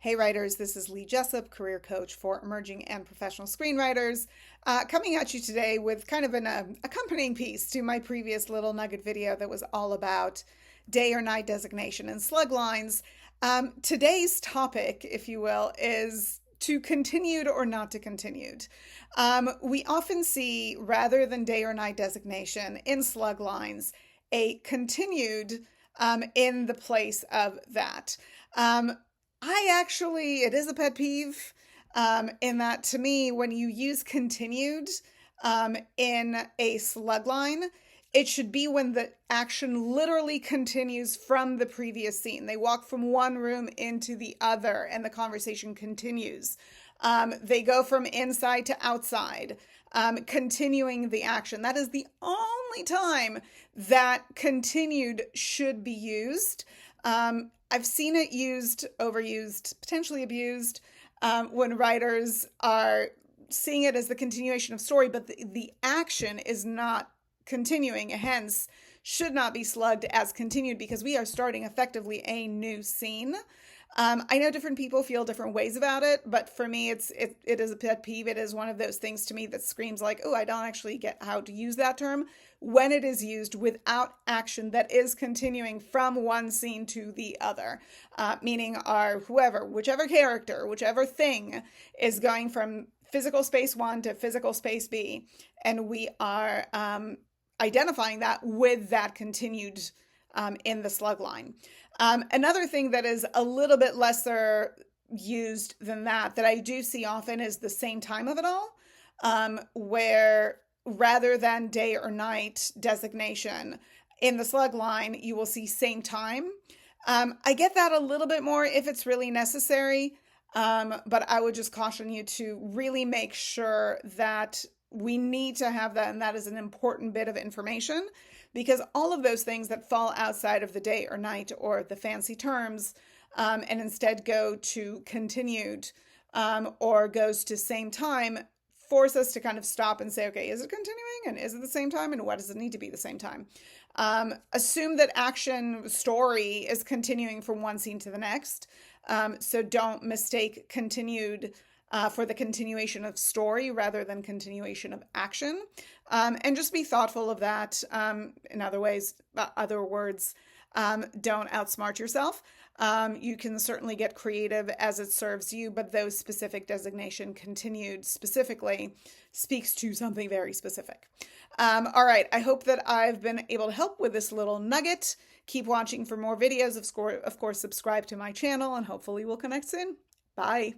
Hey writers, this is Lee Jessup, career coach for emerging and professional screenwriters, coming at you today with kind of an accompanying piece to my previous little nugget video that was all about day or night designation and sluglines. Today's topic, if you will, is to continued or not to continued. We often see, rather than day or night designation in sluglines, a continued in the place of that. It is a pet peeve in that, to me, when you use continued in a slug line, it should be when the action literally continues from the previous scene. They walk from one room into the other and the conversation continues. They go from inside to outside, continuing the action. That is the only time that continued should be used. I've seen it used, overused, potentially abused, when writers are seeing it as the continuation of story, but the action is not continuing, hence should not be slugged as continued because we are starting effectively a new scene. I know different people feel different ways about it, but for me, it is a pet peeve. It is one of those things to me that screams like, oh, I don't actually get how to use that term when it is used without action that is continuing from one scene to the other, meaning whichever character, whichever thing is going from physical space 1 to physical space B, and we are identifying that with that continued in the slug line. Another thing that is a little bit lesser used than that I do see often is the same time of it all, where rather than day or night designation in the slug line, you will see same time. I get that a little bit more if it's really necessary, but I would just caution you to really make sure that we need to have that, and that is an important bit of information, because all of those things that fall outside of the day or night or the fancy terms and instead go to continued or goes to same time force us to kind of stop and say, okay, is it continuing and is it the same time and what does it need to be the same time? Assume that action story is continuing from one scene to the next. So don't mistake continued for the continuation of story rather than continuation of action. And just be thoughtful of that. In other words, don't outsmart yourself. You can certainly get creative as it serves you, but those specific designation continued specifically speaks to something very specific. All right. I hope that I've been able to help with this little nugget. Keep watching for more videos. Of course, subscribe to my channel and hopefully we'll connect soon. Bye.